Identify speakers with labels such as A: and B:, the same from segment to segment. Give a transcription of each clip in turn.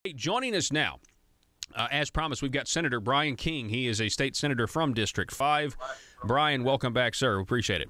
A: Hey, joining us now, as promised, we've got Senator Bryan King. He is a state senator from District 5. Bryan, welcome back, sir. We appreciate it.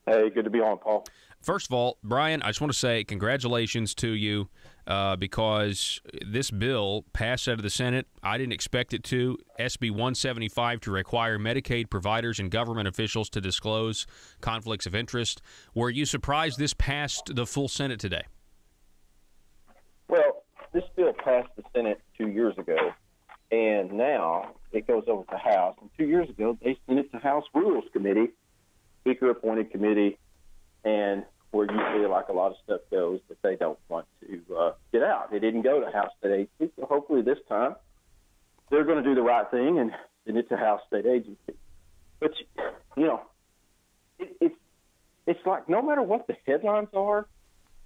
B: Hey, good to be on, Paul.
A: First of all, Bryan, I just want to say congratulations to you because this bill passed out of the Senate. I didn't expect it to. SB 175 to require Medicaid providers and government officials to disclose conflicts of interest. Were you surprised this passed the full Senate today?
B: Well, this bill passed the Senate 2 years ago, and now it goes over to the House. And 2 years ago, they sent it to House Rules Committee, Speaker-appointed committee, and where usually like a lot of stuff goes that they don't want to get out. It didn't go to House State Agency, so hopefully this time they're going to do the right thing and send it to House State Agency. But, you know, it's like no matter what the headlines are,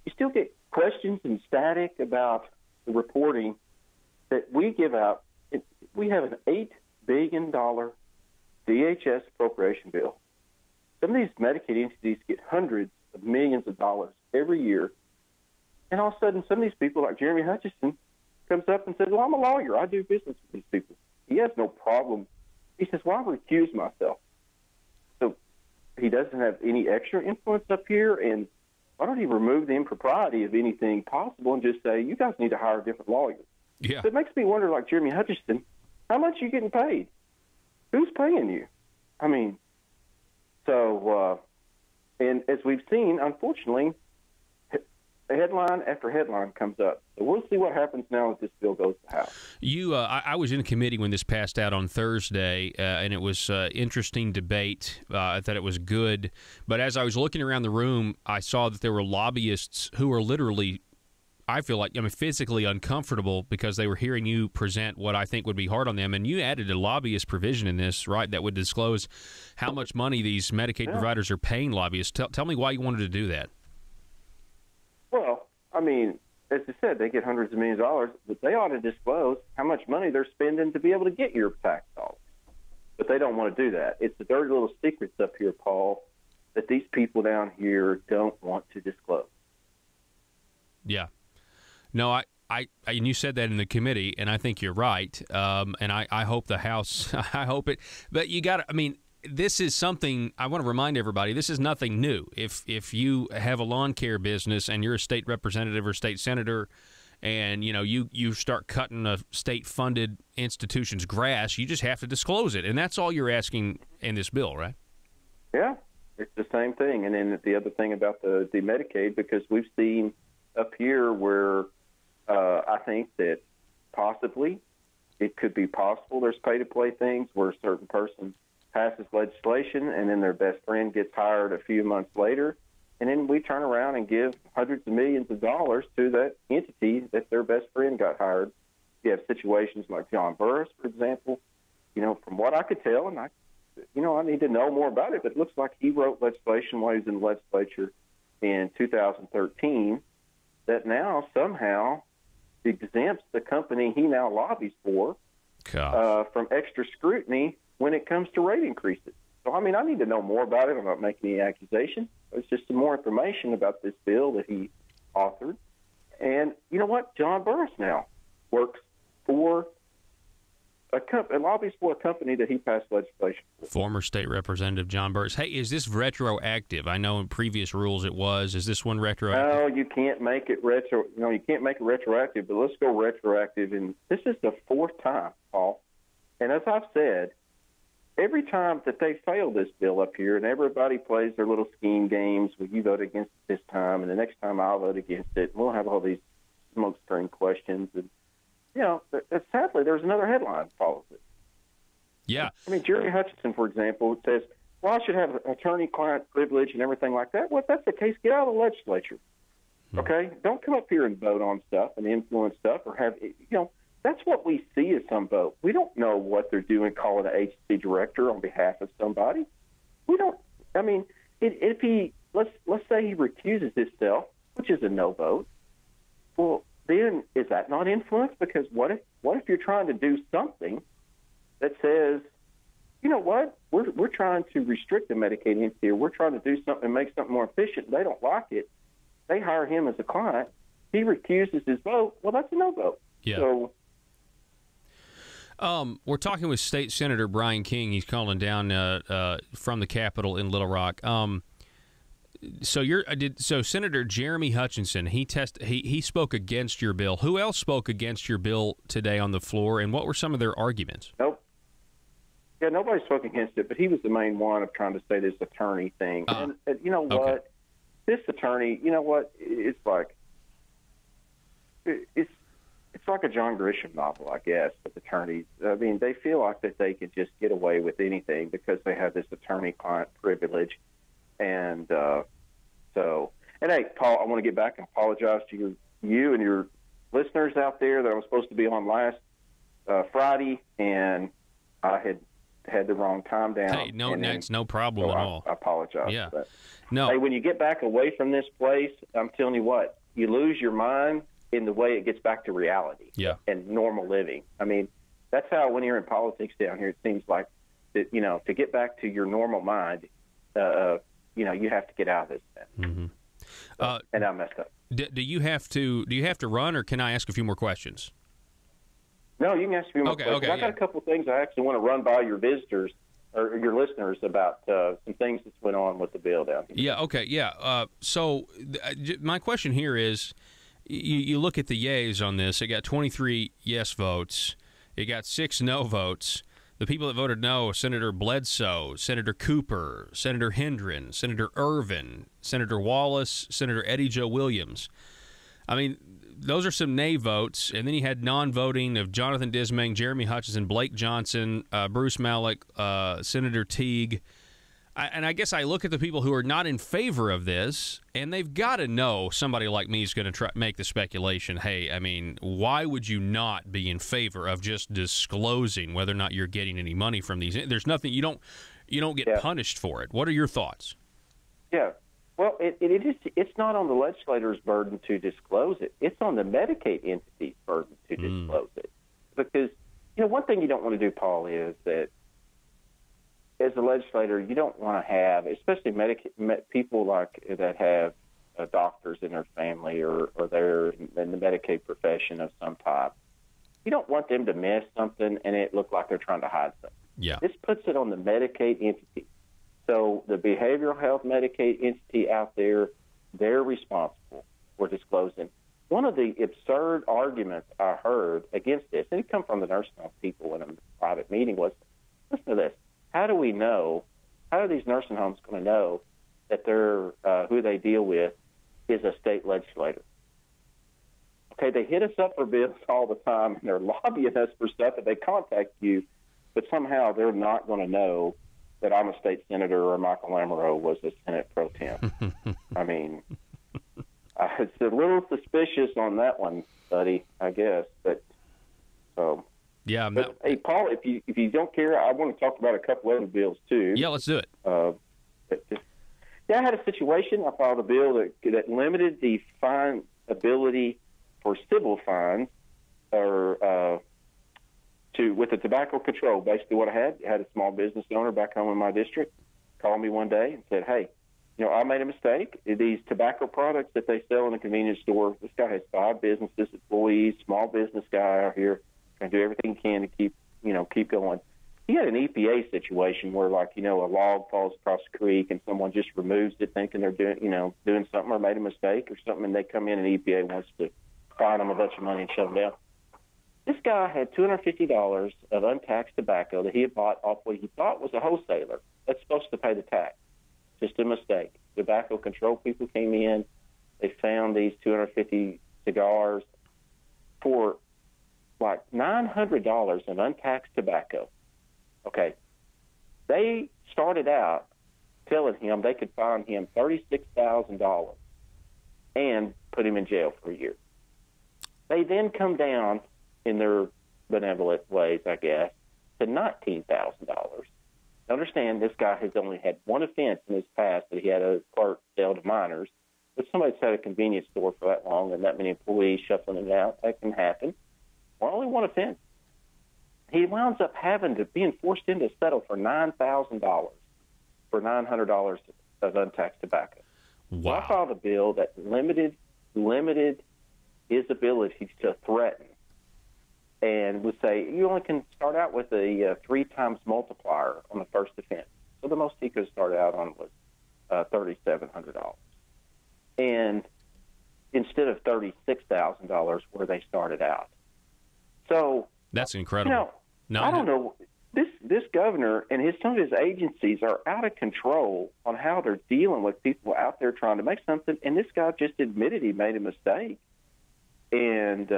B: you still get questions and static about the reporting that we give out. We have an $8 billion DHS appropriation bill. Some of these Medicaid entities get hundreds of millions of dollars every year. And all of a sudden, some of these people, like Jeremy Hutchison, comes up and says, well, I'm a lawyer. I do business with these people. He has no problem. He says, well, I recuse myself. So he doesn't have any extra influence up here, and why don't he remove the impropriety of anything possible and just say, you guys need to hire a different lawyer?
A: Yeah.
B: So it makes me wonder, like Jeremy Hutchison, how much are you getting paid? Who's paying you? I mean, so, and as we've seen, unfortunately, headline after headline comes up. So we'll see what happens now if this bill goes to the House.
A: I was in committee when this passed out on Thursday, and it was interesting debate. I thought it was good. But as I was looking around the room, I saw that there were lobbyists who were literally, I feel like, physically uncomfortable because they were hearing you present what I think would be hard on them. And you added a lobbyist provision in this, right, that would disclose how much money these Medicaid providers are paying lobbyists. Tell me why you wanted to do that.
B: Well, I mean, as I said, they get hundreds of millions of dollars, but they ought to disclose how much money they're spending to be able to get your tax dollars. But they don't want to do that. It's the dirty little secrets up here, Paul, that these people down here don't want to disclose.
A: Yeah. No, I and you said that in the committee, and I think you're right. And I hope the House, I hope it. But you got to, I mean, this is something I want to remind everybody. This is nothing new. If you have a lawn care business and you're a state representative or state senator, and you start cutting a state-funded institution's grass, you just have to disclose it, and that's all you're asking in this bill, right?
B: Yeah, it's the same thing. And then the other thing about the Medicaid, because we've seen up here where I think that possibly it could be possible there's pay-to-play things where a certain person passes legislation, and then their best friend gets hired a few months later, and then we turn around and give hundreds of millions of dollars to that entity that their best friend got hired. You have situations like John Burris, for example. From what I could tell, and I need to know more about it, but it looks like he wrote legislation while he was in the legislature in 2013 that now somehow exempts the company he now lobbies for from extra scrutiny when it comes to rate increases. So, I mean, I need to know more about it. I'm not making any accusation. It's just some more information about this bill that he authored. And you know what? John Burris now works for a lobbyist for a company that he passed legislation for.
A: Former state representative John Burris. Hey, is this retroactive? I know in previous rules it was. Is this one retroactive?
B: No, you can't make it retro. You can't make it retroactive, but let's go retroactive. And this is the fourth time, Paul. And as I've said, every time that they fail this bill up here and everybody plays their little scheme games, well, you vote against it this time, and the next time I'll vote against it, and we'll have all these smokescreen questions. And, sadly, there's another headline that follows it.
A: Yeah.
B: I mean, Jerry Hutchison, for example, says, well, I should have attorney-client privilege and everything like that. Well, if that's the case, get out of the legislature, okay? Don't come up here and vote on stuff and influence stuff or have, that's what we see as some vote. We don't know what they're doing calling an agency director on behalf of somebody. We don't, I mean, if he, let's say he recuses himself, which is a no vote, well, then is that not influence? Because what if you're trying to do something that says, you know what, we're trying to restrict the Medicaid entity, or we're trying to do something and make something more efficient, they don't like it, they hire him as a client, he recuses his vote, well, that's a no vote.
A: Yeah.
B: So,
A: we're talking with State Senator Bryan King. He's calling down from the Capitol in Little Rock. So Senator Jeremy Hutchinson, he spoke against your bill. Who else spoke against your bill today on the floor, and what were some of their arguments?
B: nope. Yeah, nobody spoke against it, but he was the main one of trying to say this attorney thing. And you know what?
A: Okay.
B: This attorney, you know what? It's like it's like a John Grisham novel, I guess, with attorneys. I mean, they feel like that they can just get away with anything because they have this attorney-client privilege. And and hey, Paul, I want to get back and apologize to you and your listeners out there that I was supposed to be on last Friday, and I had the wrong time down.
A: Hey, it's no problem at all.
B: I apologize.
A: Yeah.
B: For that.
A: No.
B: Hey, when you get back away from this place, I'm telling you what, you lose your mind in the way it gets back to reality.
A: Yeah.
B: And normal living. I mean, that's how when you're in politics down here, it seems like that, to get back to your normal mind, you have to get out of this mess.
A: Mm-hmm.
B: And I messed up.
A: Do you have to run, or can I ask a few more questions?
B: No, you can ask me more questions.
A: Okay,
B: I got a couple of things I actually want to run by your visitors or your listeners about some things that went on with the bill down here.
A: Yeah, okay, yeah. So my question here is, you look at the yays on this. It got 23 yes votes. It got 6 no votes. The people that voted no: Senator Bledsoe, Senator Cooper, Senator Hendren, Senator Irvin, Senator Wallace, Senator Eddie Joe Williams. I mean, those are some nay votes. And then you had non-voting of Jonathan Dismang, Jeremy Hutchinson, Blake Johnson, Bruce Malek, Senator Teague. And I guess I look at the people who are not in favor of this, and they've got to know somebody like me is going to try make the speculation, hey, I mean, why would you not be in favor of just disclosing whether or not you're getting any money from these? There's nothing, you don't get punished for it. What are your thoughts?
B: Yeah. Well, it's not on the legislator's burden to disclose it. It's on the Medicaid entity's burden to disclose it. Because, one thing you don't want to do, Paul, is that as a legislator, you don't want to have, especially people like that have doctors in their family or they're in the Medicaid profession of some type. You don't want them to miss something and it look like they're trying to hide something.
A: Yeah.
B: This puts it on the Medicaid entity. So the behavioral health Medicaid entity out there, they're responsible for disclosing. One of the absurd arguments I heard against this, and it come from the nursing home people in a private meeting, was, listen to this. How do we know, how are these nursing homes going to know that they're, who they deal with is a state legislator? Okay, they hit us up for bills all the time, and they're lobbying us for stuff, and they contact you, but somehow they're not going to know that I'm a state senator or Michael Lamoureux was a Senate pro tem. I mean, it's a little suspicious on that one, buddy, I guess. But so,
A: yeah.
B: But, hey, Paul, if you don't care, I want to talk about a couple other bills too.
A: Yeah, let's do it.
B: I had a situation. I filed a bill that limited the fine ability for civil fines or with the tobacco control. Basically what I had a small business owner back home in my district call me one day and said, hey, I made a mistake. These tobacco products that they sell in a convenience store, this guy has 5 businesses, employees, small business guy out here, trying to do everything he can to keep going. He had an EPA situation where, like, a log falls across the creek and someone just removes it thinking they're doing something or made a mistake or something, and they come in and EPA wants to fine them a bunch of money and shut them down. This guy had $250 of untaxed tobacco that he had bought off what he thought was a wholesaler that's supposed to pay the tax. Just a mistake. Tobacco control people came in. They found these 250 cigars for like $900 of untaxed tobacco. Okay. They started out telling him they could fine him $36,000 and put him in jail for a year. They then come down in their benevolent ways, I guess, to $19,000. Understand, this guy has only had one offense in his past that he had a clerk sell to minors. But somebody's had a convenience store for that long and that many employees shuffling it out, that can happen. Well, only one offense. He winds up being forced into settle for $9,000 for $900 of untaxed tobacco.
A: Wow.
B: So I filed a bill that limited his ability to threaten and would say, you only can start out with a 3 times multiplier on the first offense. So the most he could start out on was $3,700. And instead of $36,000 where they started out. So
A: that's incredible.
B: I don't know. This governor and some of his agencies are out of control on how they're dealing with people out there trying to make something. And this guy just admitted he made a mistake. And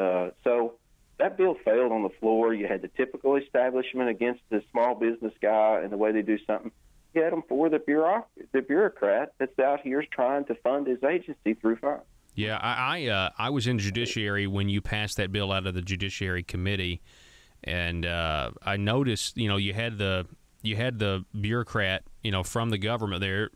B: so that bill failed on the floor. You had the typical establishment against the small business guy and the way they do something. You had him for the bureaucrat that's out here trying to fund his agency through funds.
A: Yeah, I was in Judiciary when you passed that bill out of the Judiciary Committee, and I noticed, you had the bureaucrat, from the government there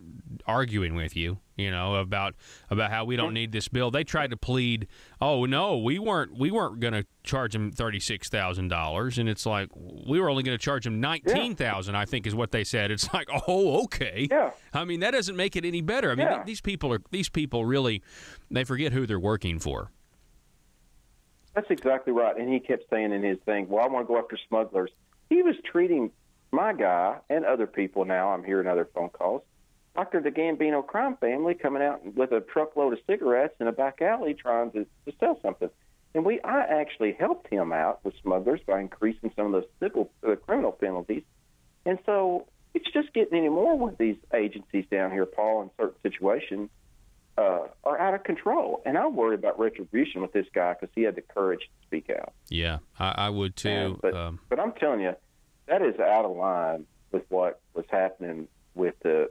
A: arguing with you, about how we don't need this bill. They tried to plead, oh no, we weren't going to charge him $36,000, and it's like we were only going to charge him $19,000. I think is what they said. It's like, oh, okay.
B: Yeah.
A: I mean, that doesn't make it any better. I mean, these people really, they forget who they're working for.
B: That's exactly right. And he kept saying in his thing, well, I want to go after smugglers. He was treating my guy and other people now, I'm hearing other phone calls, Dr. the Gambino crime family coming out with a truckload of cigarettes in a back alley trying to sell something. And I actually helped him out with smugglers by increasing some of the criminal penalties. And so it's just getting any more with these agencies down here, Paul, in certain situations are out of control. And I worry about retribution with this guy because he had the courage to speak out.
A: Yeah, I would too.
B: But I'm telling you, that is out of line with what was happening with the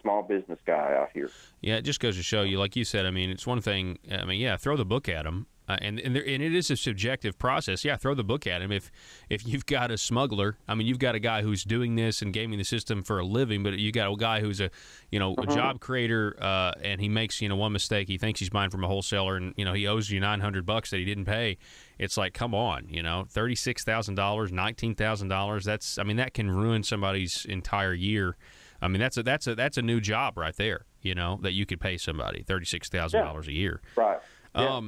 B: small business guy out here.
A: Yeah, it just goes to show you, like you said, I mean, it's one thing, throw the book at him. And it is a subjective process. Yeah, throw the book at him. If you've got a smuggler, I mean, you've got a guy who's doing this and gaming the system for a living, but you got a guy who's a job creator, and he makes one mistake. He thinks he's buying from a wholesaler, and he owes you $900 that he didn't pay. It's like, come on, $36,000, $19,000. That can ruin somebody's entire year. I mean, that's a new job right there. That you could pay somebody $36,000 a year.
B: Right. Yeah.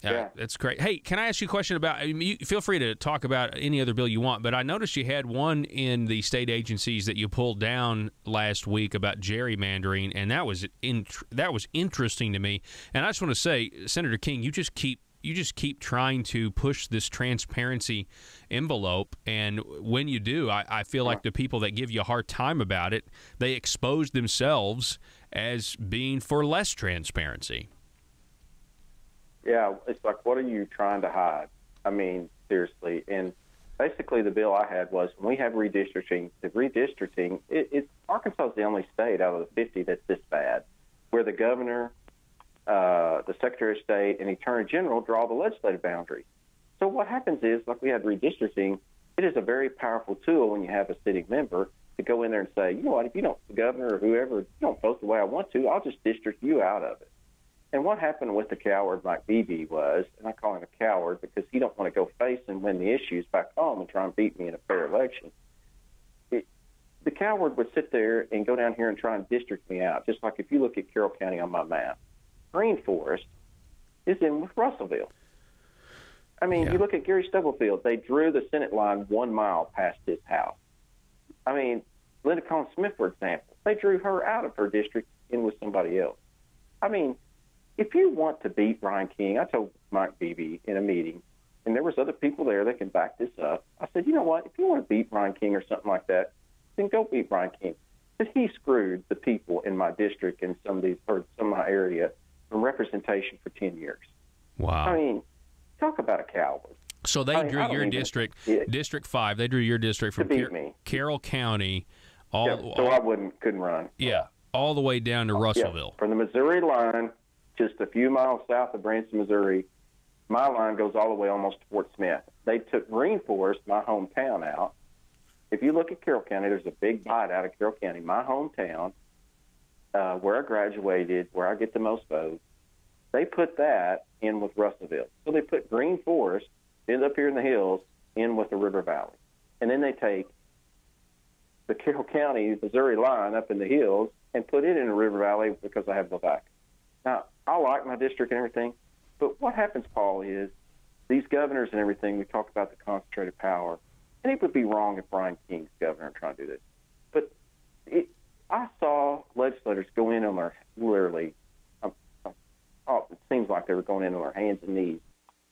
A: Yeah, that's great. Hey, can I ask you a question about, feel free to talk about any other bill you want, but I noticed you had one in the state agencies that you pulled down last week about gerrymandering, and that was interesting to me. And I just want to say, Senator King, you just keep trying to push this transparency envelope, and when you do, I feel like the people that give you a hard time about it, they expose themselves as being for less transparency.
B: Yeah, it's like, what are you trying to hide? I mean, seriously. And basically the bill I had was when we have redistricting, Arkansas is the only state out of the 50 that's this bad, where the governor, the Secretary of State, and Attorney General draw the legislative boundary. So what happens is, like we had redistricting, it is a very powerful tool when you have a sitting member to go in there and say, you know what, if you don't, the governor or whoever, you don't vote the way I want to, I'll just district you out of it. And what happened with the coward Mike Beebe was, and I call him a coward because he don't want to go face and win the issues back home and try and beat me in a fair election. The coward would sit there and go down here and try and district me out, just like if you look at Carroll County on my map. Green Forest is in with Russellville. I mean, You look at Gary Stubblefield. They drew the Senate line 1 mile past his house. I mean, Linda Collins Smith, for example, they drew her out of her district in with somebody else. I mean, if you want to beat Bryan King, I told Mike Beebe in a meeting, and there was other people there that can back this up. I said, you know what? If you want to beat Bryan King or something like that, then go beat Bryan King. Because he screwed the people in my district and some of my area from representation for 10 years.
A: Wow.
B: I mean, talk about a coward.
A: So they drew your district, District 5. They drew your district from Carroll County.
B: So I couldn't run.
A: Yeah, all the way down to Russellville.
B: From the Missouri line, just a few miles south of Branson, Missouri, my line goes all the way almost to Fort Smith. They took Green Forest, my hometown, out. If you look at Carroll County, there's a big bite out of Carroll County, my hometown, where I graduated, where I get the most votes. They put that in with Russellville. So they put Green Forest, end up here in the hills, in with the River Valley. And then they take the Carroll County, Missouri line up in the hills and put it in the River Valley because I have the back. Now, I like my district and everything, But what happens, Paul, is these governors and everything, we talk about the concentrated power, and it would be wrong if Bryan King's governor and trying to do this. But I saw legislators go in on their, literally, it seems like they were going in on their hands and knees,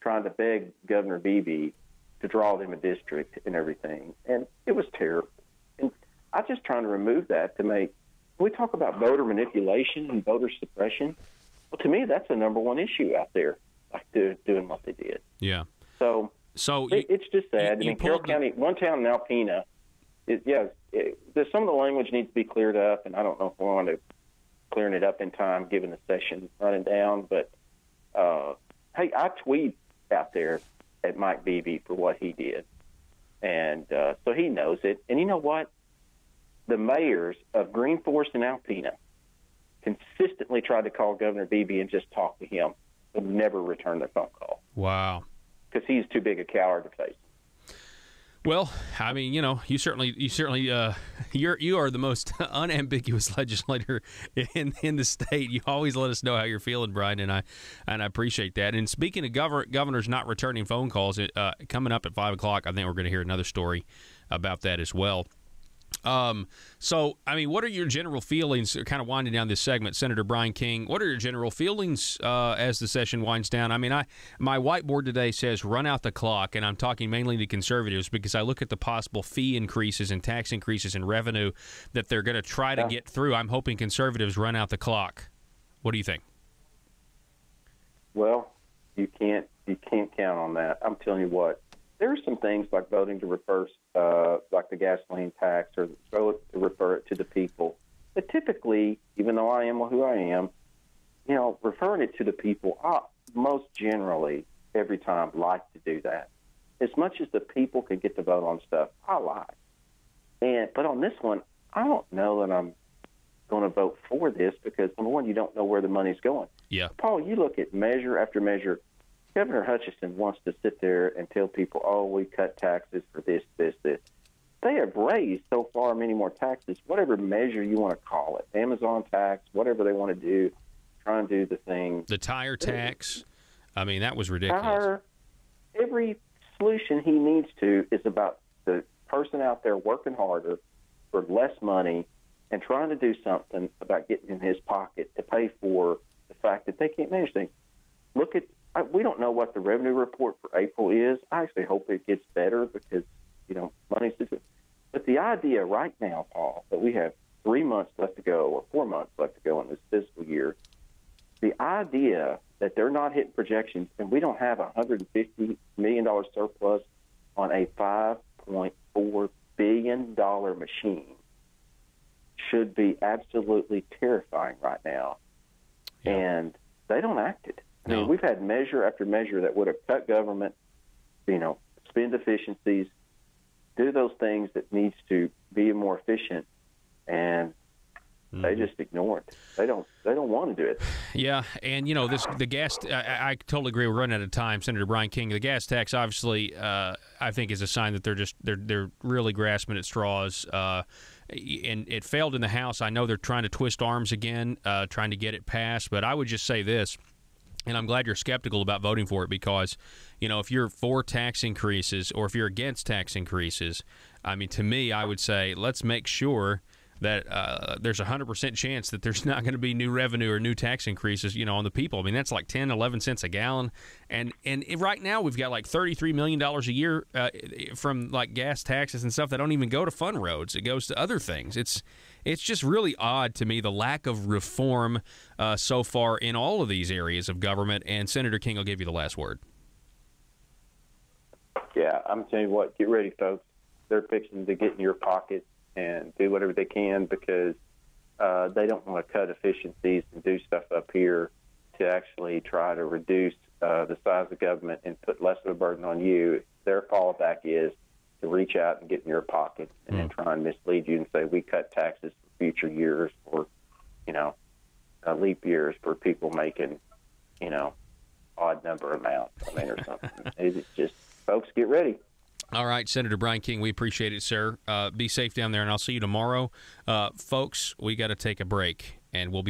B: trying to beg Governor Beebe to draw them a district and everything. And it was terrible. And I'm just trying to remove that to make, when we talk about voter manipulation and voter suppression, well, to me, that's the number one issue out there, like doing what they did.
A: Yeah.
B: So it's just sad. Carroll County, one town in Alpena, some of the language needs to be cleared up, and I don't know if we want to clearing it up in time, given the session running down. But, hey, I tweet out there at Mike Beebe for what he did. And so he knows it. And you know what? The mayors of Green Forest and Alpena consistently tried to call Governor Beebe and just talk to him, but never returned their phone call.
A: Wow.
B: Because he's too big a coward to face.
A: Well, I mean, you are the most unambiguous legislator in the state. You always let us know how you're feeling, Bryan, and I appreciate that. And speaking of governors not returning phone calls, coming up at 5 o'clock, I think we're going to hear another story about that as well. So, I mean, what are your general feelings, kind of winding down this segment, Senator Bryan King, what are your general feelings as the session winds down? I mean, my whiteboard today says run out the clock, and I'm talking mainly to conservatives because I look at the possible fee increases and tax increases in revenue that they're going to try to get through. I'm hoping conservatives run out the clock. What do you think?
B: Well, you can't count on that. I'm telling you what. There are some things like voting to reverse, like the gasoline tax, or vote to refer it to the people. But typically, even though I am who I am, referring it to the people, I most generally every time like to do that. As much as the people can get to vote on stuff, I like. But on this one, I don't know that I'm going to vote for this because, number one, you don't know where the money's going.
A: Yeah.
B: Paul, you look at measure after measure. Governor Hutchinson wants to sit there and tell people, oh, we cut taxes for this, this, this. They have raised so far many more taxes, whatever measure you want to call it, Amazon tax, whatever they want to do, try and do the thing.
A: The tire tax, I mean, that was ridiculous.
B: Every solution he needs to is about the person out there working harder for less money and trying to do something about getting in his pocket to pay for the fact that they can't manage things. We don't know what the revenue report for April is. I actually hope it gets better because, money's too good. But the idea right now, Paul, that we have 3 months left to go or 4 months left to go in this fiscal year, the idea that they're not hitting projections and we don't have a $150 million surplus on a $5.4 billion machine should be absolutely terrifying right now. Yeah. And they don't act it. I mean, we've had measure after measure that would have cut government, spend efficiencies, do those things that needs to be more efficient, and they just ignore it. They don't want to do it.
A: Yeah, and the gas. I totally agree. We're running out of time, Senator Bryan King. The gas tax, obviously, I think is a sign that they're really grasping at straws. And it failed in the House. I know they're trying to twist arms again, trying to get it passed. But I would just say this. And I'm glad you're skeptical about voting for it because, if you're for tax increases or if you're against tax increases, I mean, to me, I would say let's make sure that there's a 100% chance that there's not going to be new revenue or new tax increases, on the people. I mean, that's like 10, 11 cents a gallon. And right now we've got like $33 million a year from like gas taxes and stuff that don't even go to fund roads. It goes to other things. It's just really odd to me, the lack of reform so far in all of these areas of government. And Senator King will give you the last word.
B: Yeah, I'm telling you what, get ready, folks. They're fixing to get in your pocket and do whatever they can because they don't want to cut efficiencies and do stuff up here to actually try to reduce the size of government and put less of a burden on you. Their fallback is to reach out and get in your pocket and then try and mislead you and say we cut taxes for future years or, leap years for people making, odd number amounts, or something. It's just, folks, get ready.
A: All right, Senator Bryan King, we appreciate it, sir. Be safe down there, and I'll see you tomorrow. Folks, we got to take a break, and we'll be